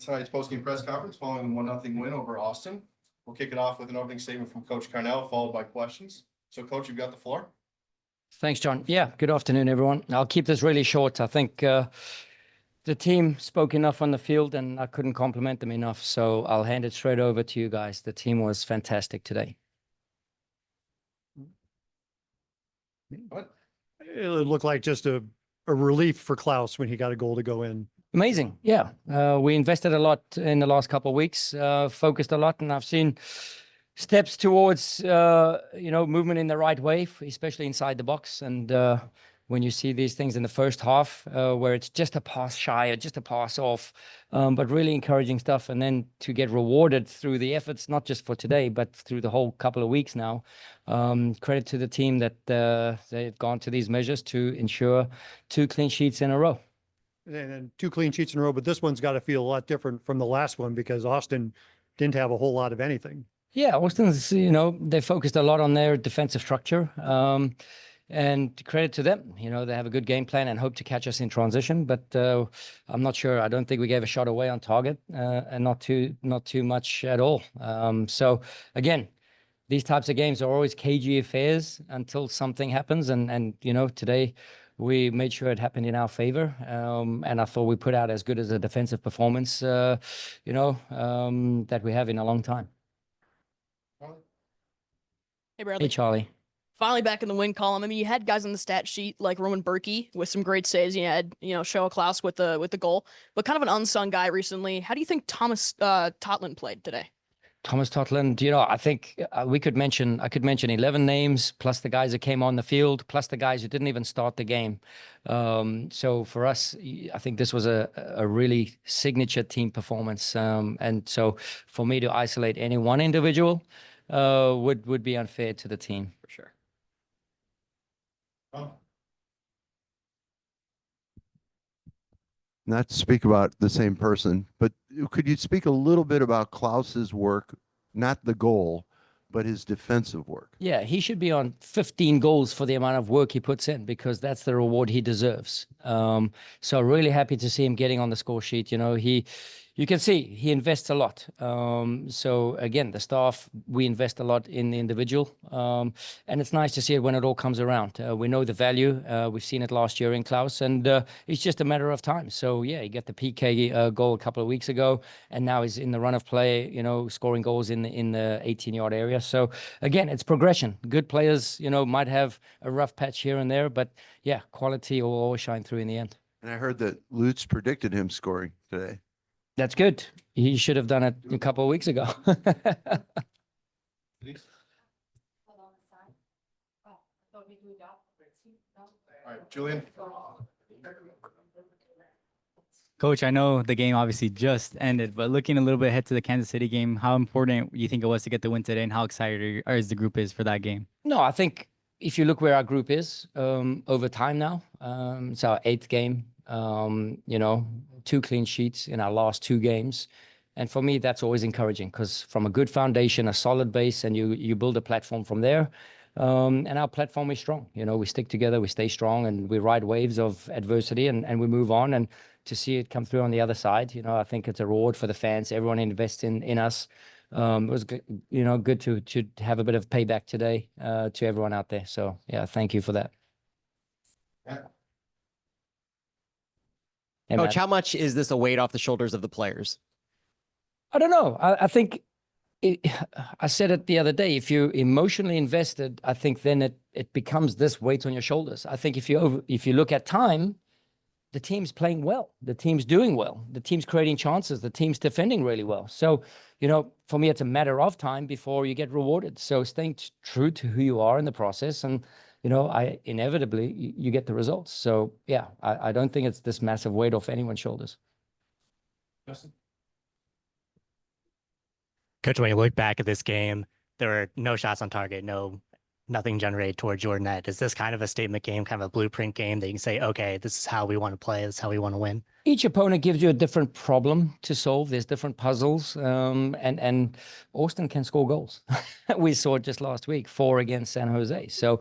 tonight's postgame press conference following the 1-0 win over Austin. We'll kick it off with an opening statement from Coach Carnell, followed by questions. So, Coach, you've got the floor. Thanks, John. Yeah, good afternoon, everyone. I'll keep this really short. I think the team spoke enough on the field, and I couldn't compliment them enough. So I'll hand it straight over to you guys. The team was fantastic today. What? It looked like just a relief for Klaus when he got a goal to go in. Amazing. Yeah. We invested a lot in the last couple of weeks, focused a lot, and I've seen steps towards, movement in the right way, especially inside the box. And when you see these things in the first half, where it's just a pass shy or just a pass off, but really encouraging stuff. And then to get rewarded through the efforts, not just for today, but through the whole couple of weeks now. Credit to the team that they've gone to these measures to ensure 2 clean sheets in a row. And 2 clean sheets in a row, but this one's got to feel a lot different from the last one because Austin didn't have a whole lot of anything. Yeah, Austin's, they focused a lot on their defensive structure. And credit to them. They have a good game plan and hope to catch us in transition. But I'm not sure. I don't think we gave a shot away on target, and not too much at all. So again, these types of games are always cagey affairs until something happens. And today we made sure it happened in our favor. And I thought we put out as good as a defensive performance, that we have in a long time. Hey, Bradley. Hey, Charlie. Finally back in the win column. I mean, you had guys on the stat sheet like Roman Bürki with some great saves. You had, João Klauss with the goal, but kind of an unsung guy recently. How do you think Thomas Totland played today? Thomas Totland, I think I could mention 11 names, plus the guys that came on the field, plus the guys who didn't even start the game. So for us, I think this was a really signature team performance. And so for me to isolate any one individual would be unfair to the team. For sure. Not to speak about the same person, but could you speak a little bit about Klaus's work, not the goal, but his defensive work? Yeah, he should be on 15 goals for the amount of work he puts in, because that's the reward he deserves. So really happy to see him getting on the score sheet. You can see he invests a lot. So again, the staff, we invest a lot in the individual. And it's nice to see it when it all comes around. We know the value. We've seen it last year in Klaus, and it's just a matter of time. So yeah, he got the PK goal a couple of weeks ago, and now he's in the run of play, scoring goals in the 18-yard area. So again, it's progression. Good players, might have a rough patch here and there, but yeah, quality will always shine through in the end. And I heard that Lutz predicted him scoring today. That's good. He should have done it a couple of weeks ago. All right, Julian. Coach, I know the game obviously just ended, but looking a little bit ahead to the Kansas City game, how important do you think it was to get the win today, and how excited is the group for that game? No, I think if you look where our group is over time now, it's our 8th game. 2 clean sheets in our last 2 games. And for me, that's always encouraging, because from a good foundation, a solid base, and you build a platform from there. And our platform is strong. We stick together, we stay strong, and we ride waves of adversity, and we move on. And to see it come through on the other side, I think it's a reward for the fans. Everyone invests in us. It was good, good to have a bit of payback today to everyone out there. So yeah, thank you for that. Yeah. Hey, Coach, how much is this a weight off the shoulders of the players? I don't know. I think I said it the other day. If you're emotionally invested, I think then it becomes this weight on your shoulders. I think if you look at time, the team's playing well, the team's doing well, the team's creating chances, the team's defending really well. So, for me, it's a matter of time before you get rewarded. So staying true to who you are in the process, and I inevitably you get the results. So yeah, I don't think it's this massive weight off anyone's shoulders. Justin? Coach, when you look back at this game, there were no shots on target, nothing generated towards your net. Is this kind of a statement game, kind of a blueprint game that you can say, okay, this is how we want to play, this is how we want to win? Each opponent gives you a different problem to solve. There's different puzzles, and Austin can score goals. We saw it just last week, 4 against San Jose. So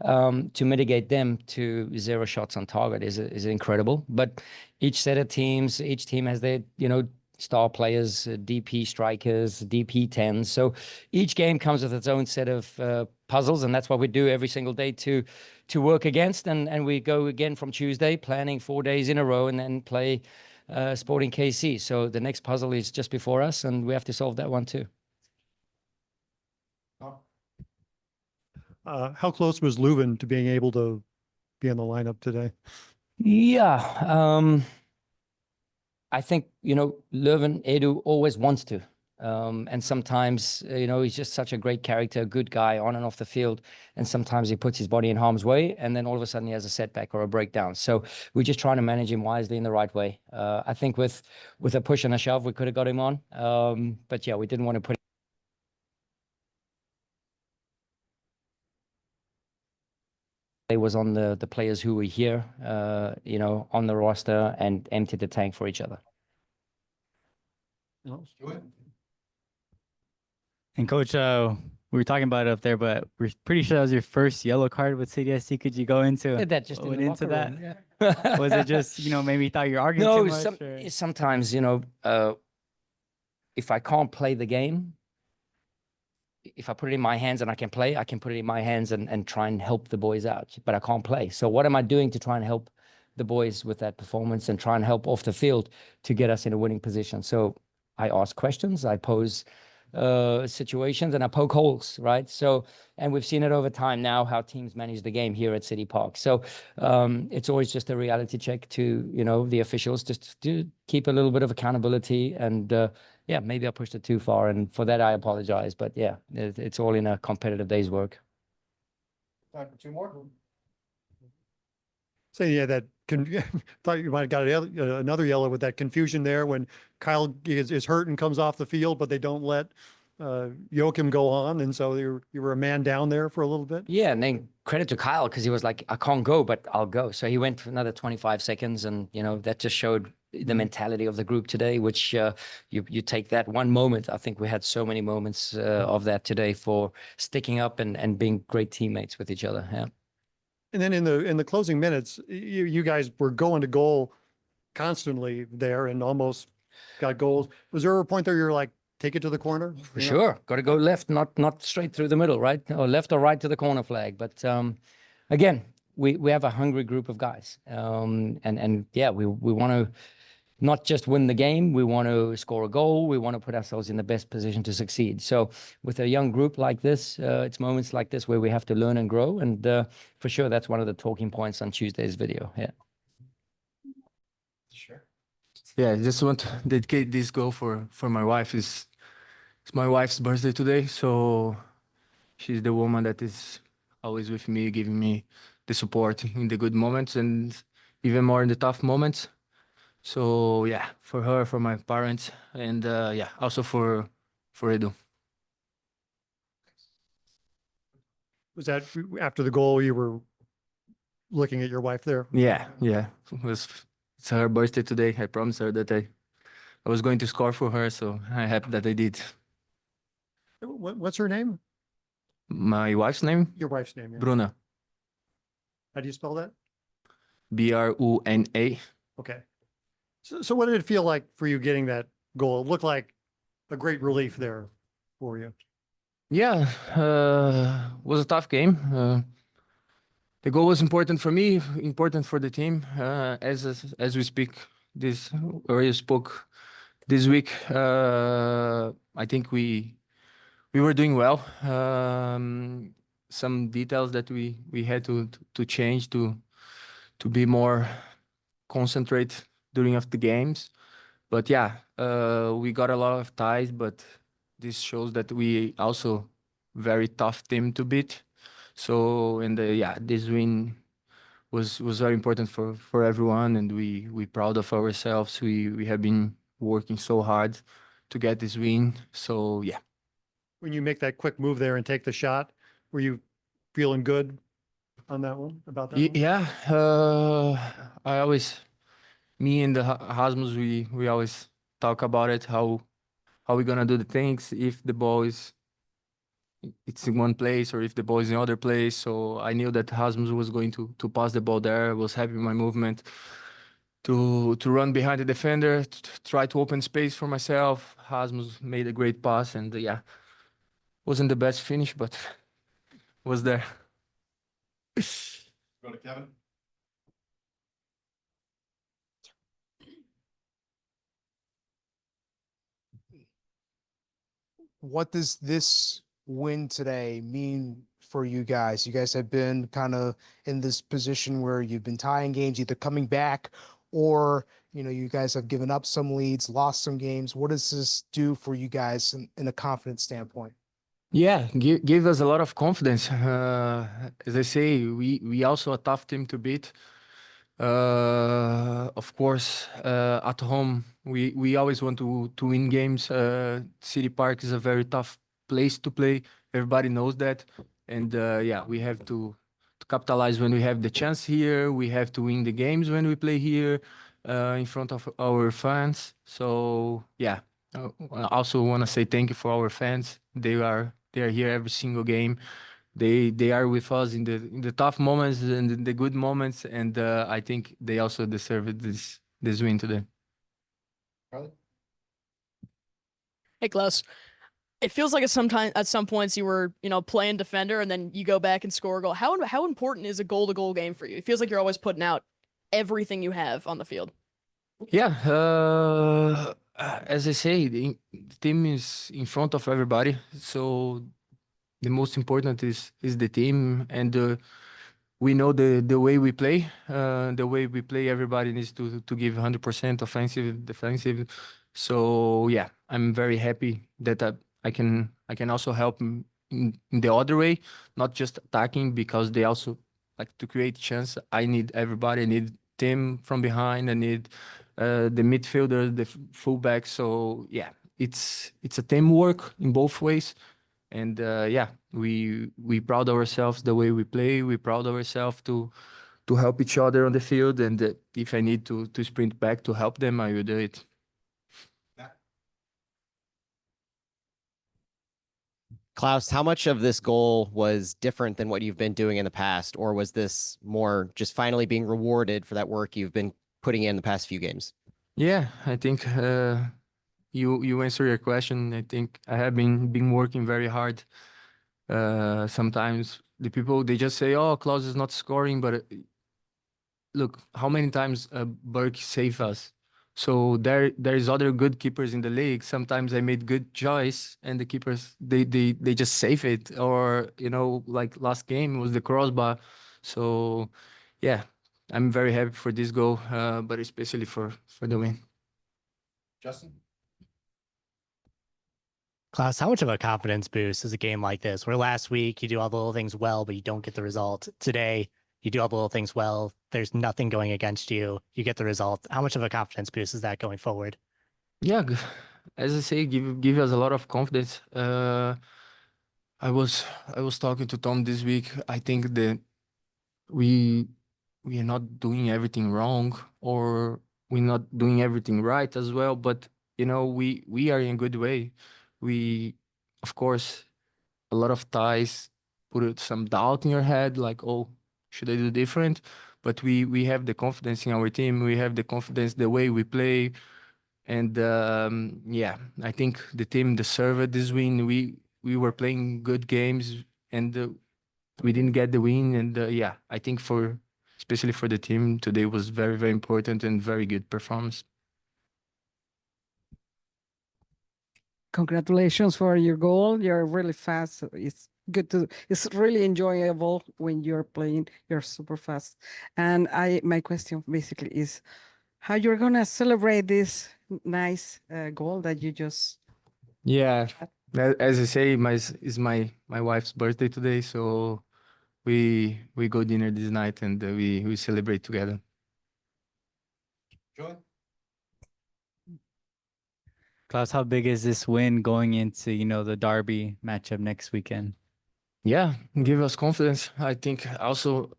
to mitigate them to 0 shots on target is incredible. But each set of teams, each team has their star players, DP strikers, DP 10s. So each game comes with its own set of puzzles, and that's what we do every single day to work against. And we go again from Tuesday, planning 4 days in a row, and then play Sporting KC. So the next puzzle is just before us, and we have to solve that one too. How close was Leuven to being able to be in the lineup today? Yeah, I think, Leuven, Edu always wants to. And sometimes, he's just such a great character, a good guy on and off the field. And sometimes he puts his body in harm's way, and then all of a sudden he has a setback or a breakdown. So we're just trying to manage him wisely in the right way. I think with a push and a shove, we could have got him on. But yeah, we didn't want to put it was on the players who were here, on the roster, and emptied the tank for each other. And Coach, we were talking about it up there, but we're pretty sure that was your first yellow card with CDSC. Could you go into That just went in the into locker that? room, yeah. Was it just, maybe you thought you were arguing too No, much? Or? sometimes, if I can't play the game, if I put it in my hands and I can play, I can put it in my hands and try and help the boys out, but I can't play. So what am I doing to try and help the boys with that performance and try and help off the field to get us in a winning position? So I ask questions, I pose situations, and I poke holes, right? So, and we've seen it over time now how teams manage the game here at City Park. So it's always just a reality check to, the officials just to keep a little bit of accountability. And yeah, maybe I pushed it too far, and for that I apologize. But yeah, it's all in a competitive day's work. Time for two more. So yeah, that thought you might have got another yellow with that confusion there when Kyle is hurt and comes off the field, but they don't let Joachim go on, and so you were a man down there for a little bit. Yeah, and then credit to Kyle, because he was like, I can't go, but I'll go. So he went for another 25 seconds, and that just showed the mentality of the group today, which you take that one moment. I think we had so many moments of that today for sticking up and being great teammates with each other. Yeah. And then in the closing minutes, you guys were going to goal constantly there and almost got goals. Was there a point there you're like, take it to the corner? For sure. Got to go left, not straight through the middle, right? Or left or right to the corner flag. But again, we have a hungry group of guys. And yeah, we want to not just win the game, we want to score a goal, we want to put ourselves in the best position to succeed. So with a young group like this, it's moments like this where we have to learn and grow. And for sure, that's one of the talking points on Tuesday's video. Yeah. Sure. Yeah, I just want to dedicate this goal for my wife. It's my wife's birthday today, so she's the woman that is always with me, giving me the support in the good moments and even more in the tough moments. So yeah, for her, for my parents, and yeah, also for Edu. Was that after the goal you were looking at your wife there? Yeah. It's her birthday today. I promised her that I was going to score for her, so I'm happy that I did. What's her name? My wife's name? Your wife's name. Yeah. Bruna. How do you spell that? Bruna. Okay. So what did it feel like for you getting that goal? It looked like a great relief there for you. Yeah, was a tough game. The goal was important for me, important for the team. As we speak this, or you spoke this week, I think we were doing well. Some details that we had to change to be more concentrate during of the games. But yeah, we got a lot of ties, but this shows that we also very tough team to beat. So yeah, this win was very important for everyone, and we proud of ourselves. We have been working so hard to get this win. So yeah. When you make that quick move there and take the shot, were you feeling good on that one, about that one? Yeah, me and the Rasmus, we always talk about it, how we're gonna do the things if the ball it's in one place or if the ball is in other place. So I knew that Rasmus was going to pass the ball there. I was happy with my movement. to run behind the defender, try to open space for myself. Rasmus made a great pass, and yeah, wasn't the best finish, but was there. Go to Kevin. What does this win today mean for you guys? You guys have been kind of in this position where you've been tying games, either coming back or, you guys have given up some leads, lost some games. What does this do for you guys in a confidence standpoint? Yeah, give us a lot of confidence. As I say, we also a tough team to beat. Of course, at home, we always want to win games. CITYPARK is a very tough place to play. Everybody knows that, and yeah, we have to capitalize when we have the chance here. We have to win the games when we play here in front of our fans. So yeah, I also want to say thank you for our fans. They are here every single game. They are with us in the tough moments and in the good moments, and I think they also deserve this win today. Charlie? Hey, Klaus. It feels like at some points you were, playing defender and then you go back and score a goal. How important is a goal-to-goal game for you? It feels like you're always putting out everything you have on the field. Yeah, as I say, the team is in front of everybody, so the most important is the team, and we know the way we play. The way we play, everybody needs to give 100% offensive, defensive. So yeah, I'm very happy that I can also help in the other way, not just attacking, because they also like to create chance. I need everybody. I need team from behind. I need the midfielders, the fullback. So yeah, it's a teamwork in both ways. And yeah, we proud ourselves the way we play. We proud ourselves to help each other on the field. And if I need to sprint back to help them, I will do it. Klaus, how much of this goal was different than what you've been doing in the past, or was this more just finally being rewarded for that work you've been putting in the past few games? Yeah, I think you answer your question. I think I have been working very hard. Sometimes the people they just say, "Oh, Klaus is not scoring," but look, how many times Bürki saved us. So there's other good keepers in the league. Sometimes I made good choice, and the keepers they just save it, or like last game was the crossbar. So yeah, I'm very happy for this goal, but especially for the win. Justin? Klaus, how much of a confidence boost is a game like this, where last week you do all the little things well, but you don't get the result? Today, you do all the little things well. There's nothing going against you. You get the result. How much of a confidence boost is that going forward? Yeah, as I say, give us a lot of confidence. I was talking to Tom this week. I think that we we are not doing everything wrong, or we're not doing everything right as well. But we are in a good way. We, of course, a lot of ties put some doubt in your head, like, oh, should I do different? But we have the confidence in our team. We have the confidence the way we play. And yeah, I think the team deserved this win. We were playing good games, and we didn't get the win. And yeah, I think especially for the team today was very, very important and very good performance. Congratulations for your goal. You're really fast. It's really enjoyable when you're playing. You're super fast. And my question basically is how you're gonna celebrate this nice goal that you just. Yeah, as I say, is my wife's birthday today, so we go dinner this night, and we celebrate together. Joey? Klaus, how big is this win going into, the derby matchup next weekend? Yeah, give us confidence. I think also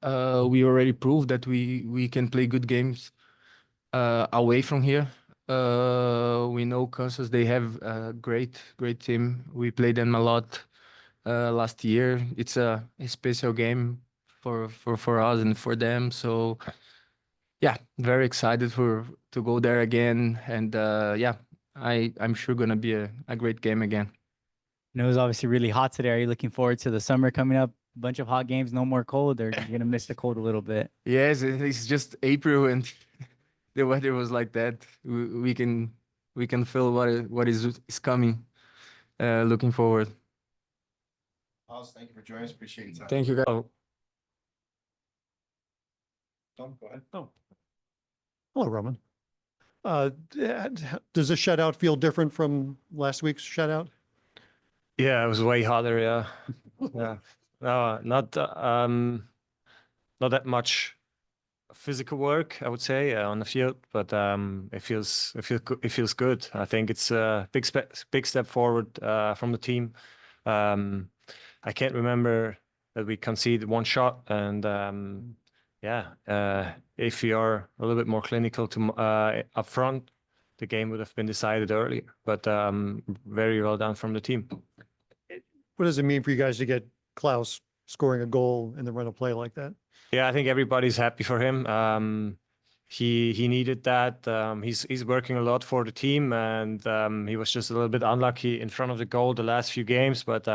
we already proved that we can play good games away from here. We know Kansas, they have a great team. We played them a lot last year. It's a special game for us and for them. So yeah, very excited to go there again. And yeah, I'm sure gonna be a great game again. And it was obviously really hot today. Are you looking forward to the summer coming up? Bunch of hot games, no more cold, or you're gonna miss the cold a little bit? Yes, it's just April and the weather was like that. We can feel what is coming. Looking forward. Klaus, thank you for joining us. Appreciate your time. Thank you, guys. Tom, go ahead. Oh. Hello, Roman. Does this shutout feel different from last week's shutout? Yeah, it was way harder. Yeah, yeah. No, not that much physical work, I would say, on the field, but it feels good. I think it's a big step forward from the team. I can't remember that we conceded one shot, and yeah, if we are a little bit more clinical up front, the game would have been decided earlier. But very well done from the team. What does it mean for you guys to get Klaus scoring a goal in the run of play like that? Yeah, I think everybody's happy for him. He needed that. He's working a lot for the team, and he was just a little bit unlucky in front of the goal the last few games. But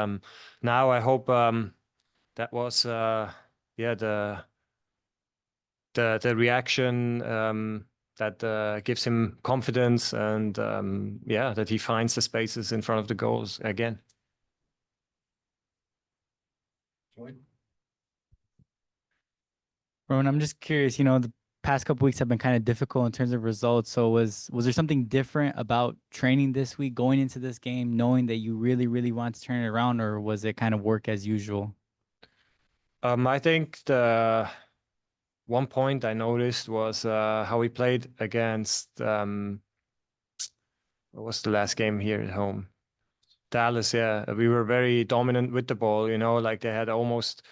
now I hope that was yeah the reaction that gives him confidence, and yeah, that he finds the spaces in front of the goals again. Rowan, I'm just curious, you know, the past couple weeks have been kind of difficult in terms of results. So was there something different about training this week, going into this game, knowing that you really, really want to turn it around, or was it kind of work as usual? I think the one point I noticed was how we played against what was the last game here at home? Dallas. Yeah, we were very dominant with the ball. You know, like they had almost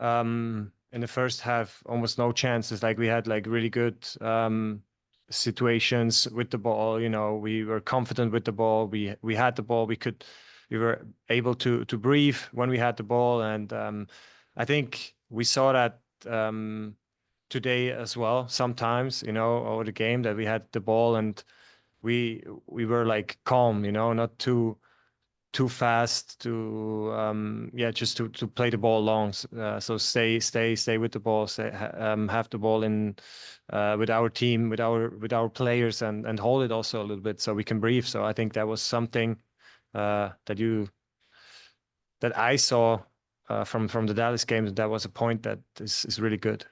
in the first half almost no chances. Like we had like really good situations with the ball. You know, we were confident with the ball. We had the ball. We were able to breathe when we had the ball, and I think we saw that today as well. Sometimes, you know, over the game that we had the ball and we were like calm. You know, not too fast to yeah, just to play the ball long. So stay with the ball, have the ball in with our team, with our players, and hold it also a little bit so we can breathe. So I think that was something that I saw from the Dallas games. That was a point that is really good.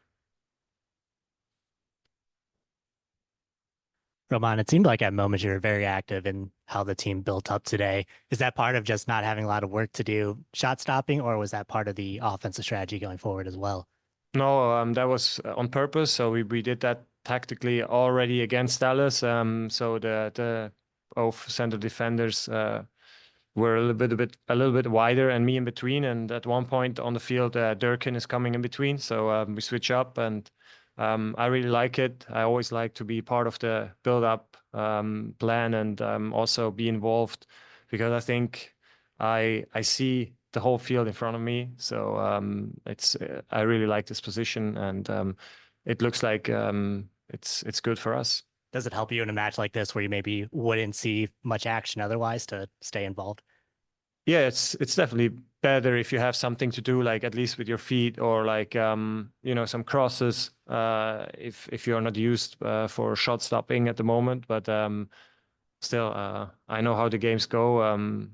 Roman, it seemed like at moments you were very active in how the team built up today. Is that part of just not having a lot of work to do, shot stopping, or was that part of the offensive strategy going forward as well? No, that was on purpose. So we did that tactically already against Dallas. So the both center defenders were a little bit wider and me in between. And at one point on the field, Durkin is coming in between. So we switch up, and I really like it. I always like to be part of the build-up plan, and also be involved, because I think I see the whole field in front of me. So I really like this position, and it looks like it's good for us. Does it help you in a match like this where you maybe wouldn't see much action otherwise to stay involved? Yeah, it's definitely better if you have something to do, like at least with your feet, or like you know, some crosses if you're not used for shot stopping at the moment. But still, I know how the games go.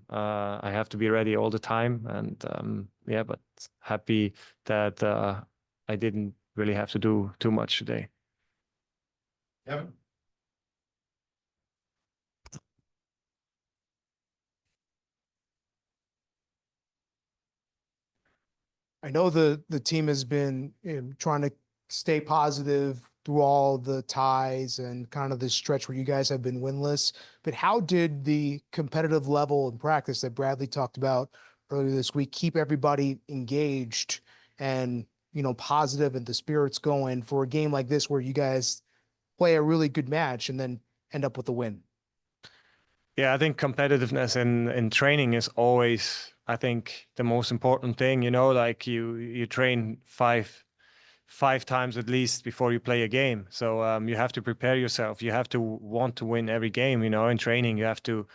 I have to be ready all the time, and yeah, but happy that I didn't really have to do too much today. Kevin? I know the team has been trying to stay positive through all the ties and kind of this stretch where you guys have been winless. But how did the competitive level in practice that Bradley talked about earlier this week keep everybody engaged and, you know, positive and the spirits going for a game like this where you guys play a really good match and then end up with a win? Yeah, I think competitiveness in training is always, I think, the most important thing. You know, like you train five 5 times at least before you play a game. So you have to prepare yourself. You have to want to win every game. You know, in training, you have the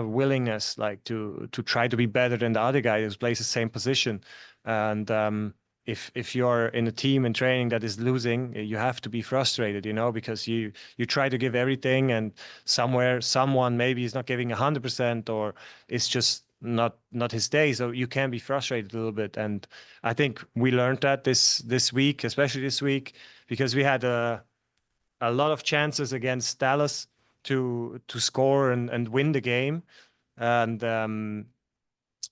willingness, like to try to be better than the other guy who plays the same position. And if you're in a team in training that is losing, you have to be frustrated, you know, because you try to give everything, and somewhere someone maybe is not giving 100%, or it's just not his day. So you can be frustrated a little bit. And I think we learned that this week, especially this week, because we had a lot of chances against Dallas to score and win the game, and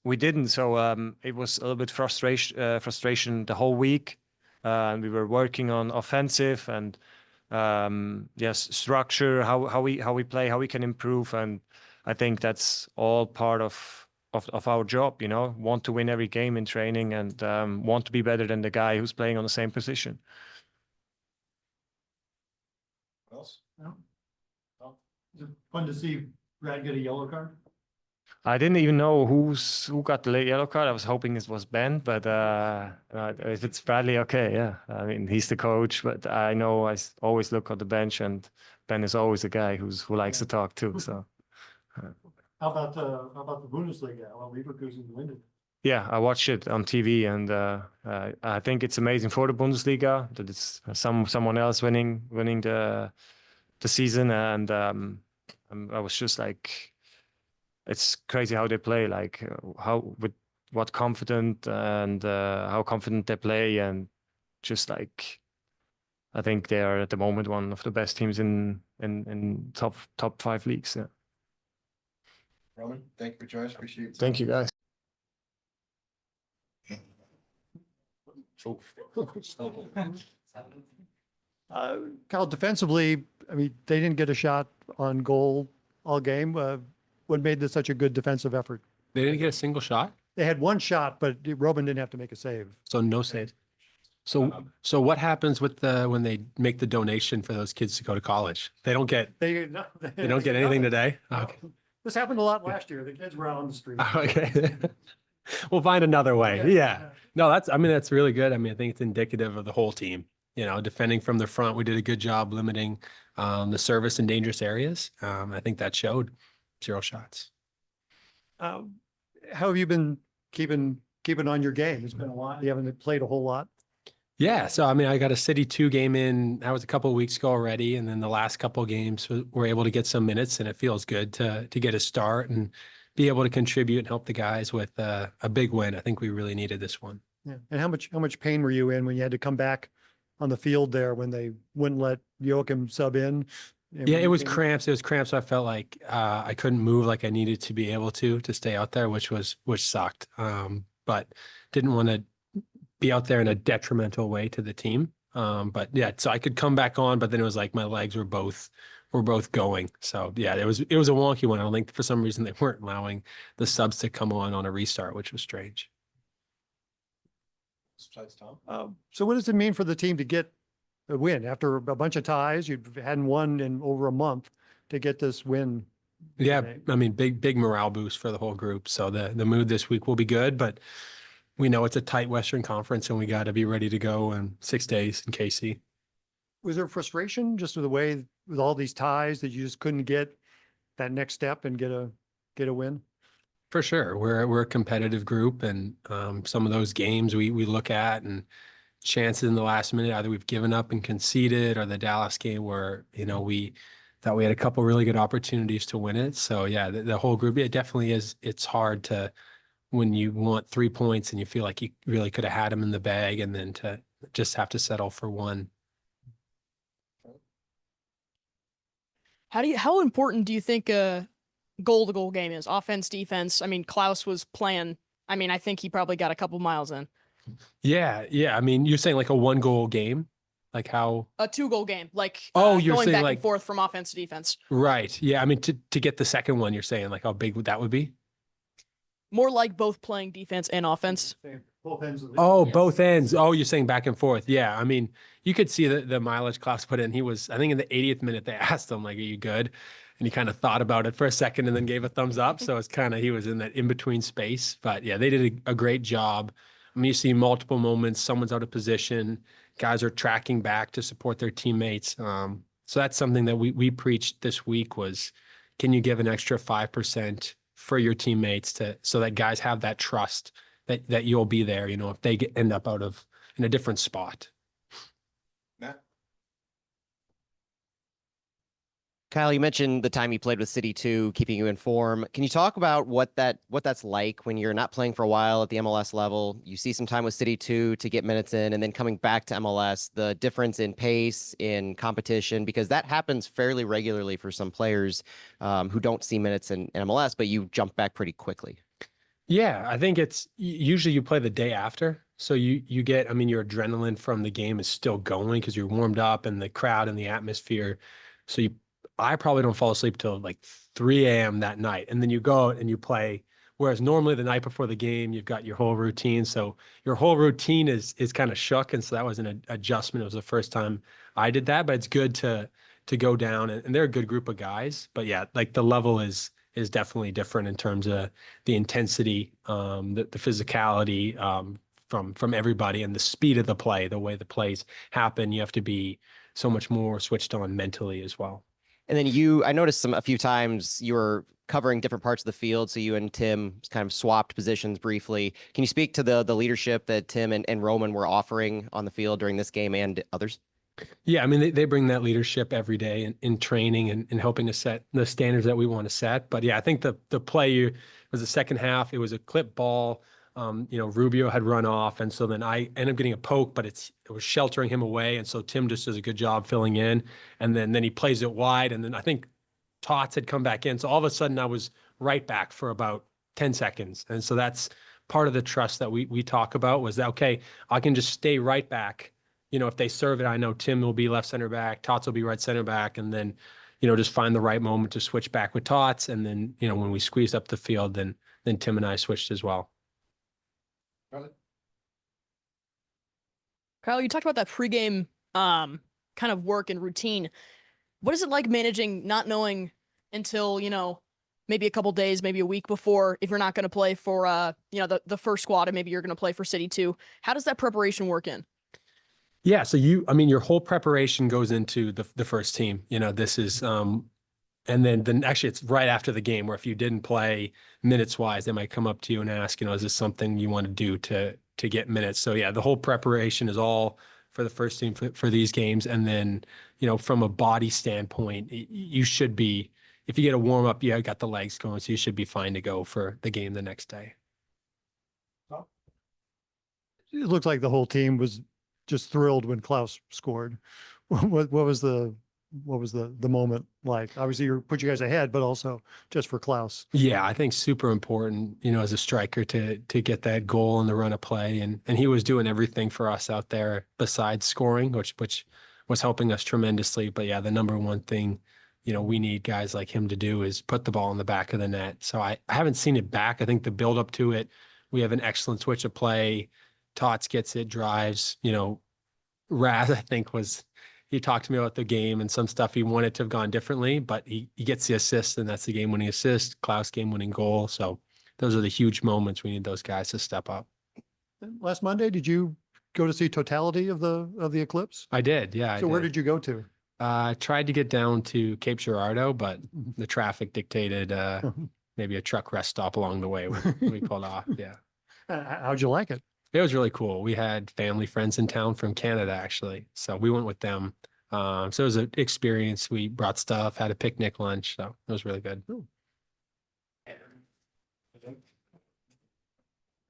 we didn't. So it was a little bit frustration the whole week. And we were working on offensive and yes, structure, how we play, how we can improve. And I think that's all part of our job, you know, want to win every game in training, and want to be better than the guy who's playing on the same position. What else? Is it fun to see Brad get a yellow card? I didn't even know who got the late yellow card. I was hoping it was Ben, but if it's Bradley, okay, yeah. I mean, he's the coach, but I know I always look on the bench, and Ben is always a guy who likes to talk too. So, How about the Bundesliga? Well, Leverkusen win it. yeah, I watched it on TV, and I think it's amazing for the Bundesliga that it's someone else winning the season, and I was just like, it's crazy how they play, like with what confident, and how confident they play, and just like, I think they are at the moment one of the best teams in top 5 leagues. Yeah. Roman, thank you for joining us. Appreciate it. Thank you, guys. Kyle, defensively, I mean, they didn't get a shot on goal all game. What made this such a good defensive effort? They didn't get a single shot, They had one shot, but Robin didn't have to make a save. so no save. So what happens with when they make the donation for those kids to go to college? They don't get They don't get anything today. Okay. This happened a lot last year. The kids were out on the street. Okay. We'll find another way. Yeah. No, that's really good. I mean, I think it's indicative of the whole team. You know, defending from the front, we did a good job limiting the service in dangerous areas. I think that showed 0 shots. How have you been keeping on your game? It's been a while. You haven't played a whole lot. Yeah. So, I mean, I got a City 2 game in, that was a couple of weeks ago already. And then the last couple of games we're able to get some minutes, and it feels good to get a start and be able to contribute and help the guys with a big win. I think we really needed this one. Yeah. And how much pain were you in when you had to come back on the field there when they wouldn't let Joachim sub in? Yeah, it was cramps. It was cramps. So I felt like I couldn't move like I needed to be able to stay out there, which sucked. But didn't want to be out there in a detrimental way to the team. But yeah, so I could come back on, but then it was like my legs were both going. So yeah, it was a wonky one. I don't think for some reason they weren't allowing the subs to come on a restart, which was strange. Besides Tom. So what does it mean for the team to get a win after a bunch of ties? You hadn't won in over a month to get this win. Yeah, today. I mean, big morale boost for the whole group. So the mood this week will be good, but we know it's a tight Western Conference, and we got to be ready to go in 6 days in KC. Was there frustration just with the way with all these ties that you just couldn't get that next step and get a win? For sure. We're a competitive group, and some of those games we look at and chances in the last minute, either we've given up and conceded, or the Dallas game where, you know, we thought we had a couple really good opportunities to win it. So yeah, the whole group, it definitely is. It's hard to, when you want 3 points and you feel like you really could have had them in the bag, and then to just have to settle for one. How important do you think a goal-to-goal game is? Offense, defense. I mean, Klaus was playing. I mean, I think he probably got a couple miles in. Yeah. I mean, you're saying like a 1-goal game, like how A 2-goal game, like you're going saying back like and forth from offense to defense. right. Yeah. I mean, to get the second one, you're saying like how big would that would be? More like both playing defense and offense. Both ends. Oh, both ends. Oh, you're saying back and forth. Yeah. I mean, you could see the mileage Klaus put in. He was, I think in the 80th minute, they asked him like, are you good? And he kind of thought about it for a second and then gave a thumbs up. So it's kind of, he was in that in-between space. But yeah, they did a great job I mean, you see multiple moments, someone's out of position, guys are tracking back to support their teammates. So that's something that we preached this week was, can you give an extra 5% for your teammates so that guys have that trust that you'll be there, you know, if they end up in a different spot. Matt? Kyle, you mentioned the time you played with City 2, keeping you in form. Can you talk about what that's like when you're not playing for a while at the MLS level? You see some time with City 2 to get minutes in, and then coming back to MLS, the difference in pace, in competition, because that happens fairly regularly for some players who don't see minutes in MLS, but you jump back pretty quickly. Yeah, I think it's usually you play the day after. So you get, I mean, your adrenaline from the game is still going because you're warmed up and the crowd and the atmosphere. So I probably don't fall asleep till like 3 a.m. that night. And then you go and you play. Whereas normally the night before the game, you've got your whole routine. So your whole routine is kind of shook. And so that was an adjustment. It was the first time I did that, but it's good to go down and they're a good group of guys. But yeah, like the level is definitely different in terms of the intensity, the physicality, from everybody and the speed of the play, the way the plays happen. You have to be so much more switched on mentally as well. And then I noticed a few times you were covering different parts of the field. So you and Tim kind of swapped positions briefly. Can you speak to the leadership that Tim and Roman were offering on the field during this game and others? Yeah, I mean, they bring that leadership every day in training and helping to set the standards that we want to set. But yeah, I think the play was the second half. It was a clip ball. Rubio had run off. And so then I ended up getting a poke, but it was sheltering him away. And so Tim just does a good job filling in. And then he plays it wide. And then I think Tots had come back in. So all of a sudden I was right back for about 10 seconds. And so that's part of the trust that we talk about was that, okay, I can just stay right back. You know, if they serve it, I know Tim will be left center back, Tots will be right center back, and then, just find the right moment to switch back with Tots. And then, when we squeezed up the field, then Tim and I switched as well. Kyle, you talked about that pregame kind of work and routine. What is it like managing not knowing until, maybe a couple days, maybe a week before, if you're not going to play for, the first squad and maybe you're going to play for City 2? How does that preparation work in? Yeah, so your whole preparation goes into the first team. This is and then actually it's right after the game where if you didn't play minutes wise, they might come up to you and ask, is this something you want to do to get minutes? So yeah, the whole preparation is all for the first team for these games. And then, from a body standpoint, you should be, if you get a warm up, you got the legs going, so you should be fine to go for the game the next day. It looked like the whole team was just thrilled when Klaus scored. What was the moment like? Obviously, put you guys ahead, but also just for Klaus. Yeah, I think super important, as a striker to get that goal and the run of play, and he was doing everything for us out there besides scoring, which was helping us tremendously. But yeah, the number one thing, we need guys like him to do is put the ball in the back of the net. So I haven't seen it back. I think the build up to it, we have an excellent switch of play. Tots gets it, drives, Raz, I think he talked to me about the game and some stuff he wanted to have gone differently, but he gets the assist and that's the game winning assist, Klaus game winning goal. So those are the huge moments we need those guys to step up. Last Monday, did you go to see totality of the eclipse? I did. Yeah. So where did you go to? I tried to get down to Cape Girardeau, but the traffic dictated maybe a truck rest stop along the way when we pulled off. Yeah. How'd you like it? It was really cool. We had family friends in town from Canada, actually. So we went with them. So it was an experience. We brought stuff, had a picnic lunch. So it was really good.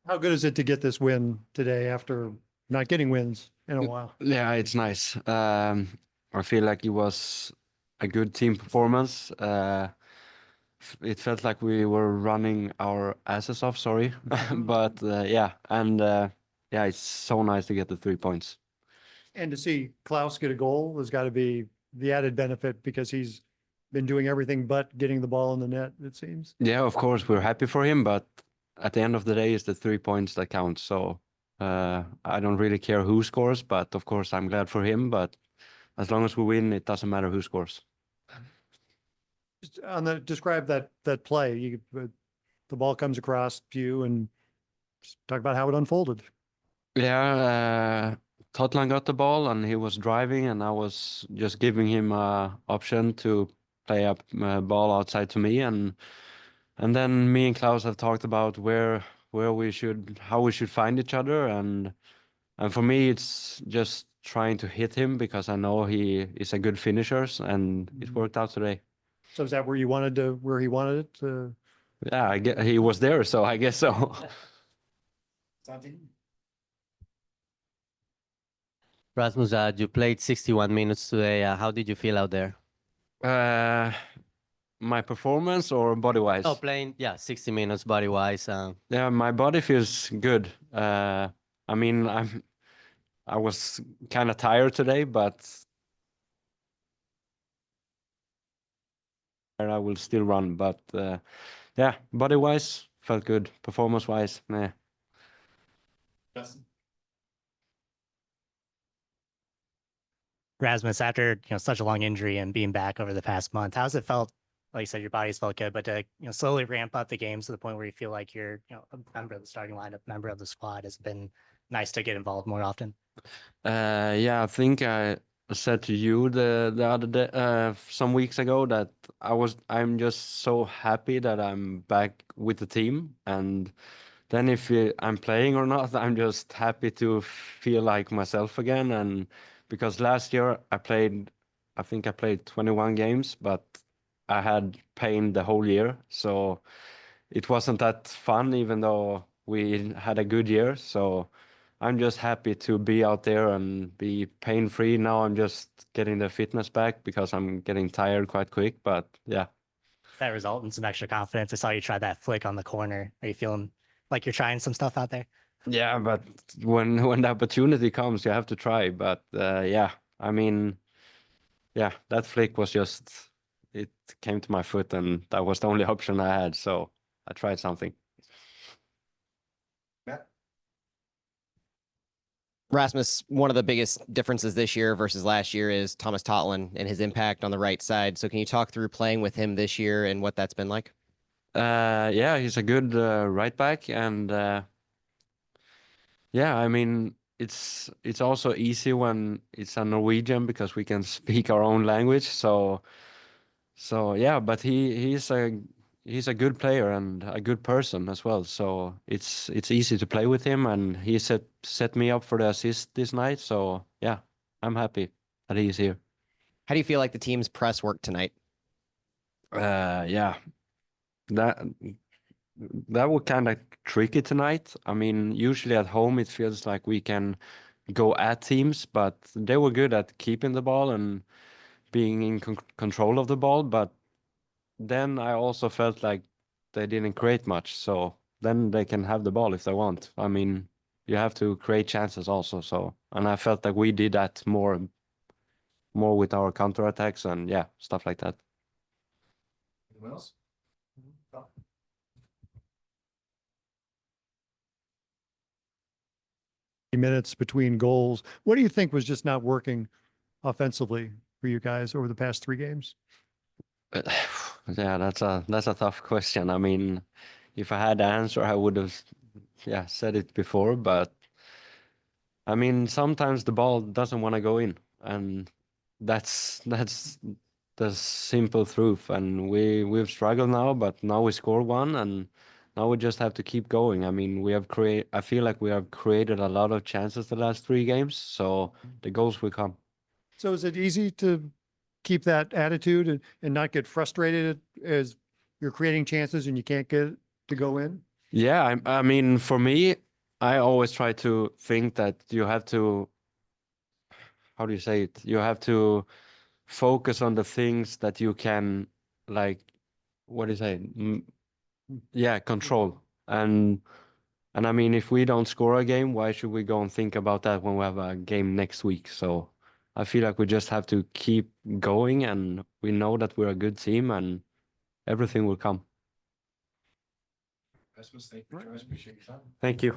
How good is it to get this win today after not getting wins in a while? Yeah, it's nice. I feel like it was a good team performance. It felt like we were running our asses off, sorry. But yeah, and yeah, it's so nice to get the 3 points. And to see Klaus get a goal has got to be the added benefit because he's been doing everything but getting the ball in the net, it seems. Yeah, of course, we're happy for him, but at the end of the day, it's the 3 points that count. So I don't really care who scores, but of course, I'm glad for him. But as long as we win, it doesn't matter who scores. Describe that play. The ball comes across to you and just talk about how it unfolded. Yeah, Totland got the ball and he was driving, and I was just giving him a option to play up ball outside to me, and then me and Klaus have talked about where we should how we should find each other, and for me it's just trying to hit him because I know he is a good finisher, and it worked out today. So is that where where he wanted it to? Yeah, I get he was there, so I guess so. Rasmus, you played 61 minutes today. How did you feel out there? My performance or body-wise? Oh, playing, yeah, 60 minutes body-wise. Yeah, my body feels good. I mean, I was kind of tired today, but I will still run. But yeah, body-wise felt good. Performance-wise, nah. Justin? Rasmus, after such a long injury and being back over the past month, how's it felt? Like you said, your body's felt good, but to slowly ramp up the games to the point where you feel like you're a member of the starting lineup, member of the squad, has been nice to get involved more often. Yeah, I think I said to you the other day, some weeks ago, that I'm just so happy that I'm back with the team, and then if I'm playing or not, I'm just happy to feel like myself again. And because last year I think I played 21 games, but I had pain the whole year, so it wasn't that fun, even though we had a good year. So I'm just happy to be out there and be pain-free. Now I'm just getting the fitness back because I'm getting tired quite quick, but yeah. That result in some extra confidence. I saw you try that flick on the corner. Are you feeling like you're trying some stuff out there? Yeah, but when the opportunity comes, you have to try. But yeah, I mean, yeah, that flick was just, it came to my foot and that was the only option I had. So I tried something. Matt? Rasmus, one of the biggest differences this year versus last year is Thomas Totland and his impact on the right side. So can you talk through playing with him this year and what that's been like? Yeah, he's a good right back, and yeah, I mean, it's also easy when it's a Norwegian because we can speak our own language. So yeah, but he's a good player and a good person as well. So it's easy to play with him, and he set me up for the assist this night. So yeah, I'm happy that he's here. How do you feel like the team's press work tonight? Yeah, that was kind of tricky tonight. I mean, usually at home it feels like we can go at teams, but they were good at keeping the ball and being in control of the ball. But then I also felt like they didn't create much, so then they can have the ball if they want. I mean, you have to create chances also. So, and I felt like we did that more with our counterattacks and yeah, stuff like that. Anyone else? Minutes between goals. What do you think was just not working offensively for you guys over the past 3 games? Yeah, that's a tough question. I mean, if I had the answer, I would have, yeah, said it before. But I mean, sometimes the ball doesn't want to go in, and that's the simple truth. And we've struggled now, but now we score one, and now we just have to keep going. I mean, I feel like we have created a lot of chances the last 3 games, so the goals will come. So is it easy to keep that attitude and not get frustrated as you're creating chances and you can't get it to go in? Yeah, I mean, for me, I always try to think that you have to, how do you say it? You have to focus on the things that you can, like, what do you say? Yeah, control. And I mean, if we don't score a game, why should we go and think about that when we have a game next week? So I feel like we just have to keep going, and we know that we're a good team and everything will come. Rasmus, thank you. I appreciate your time. Thank you.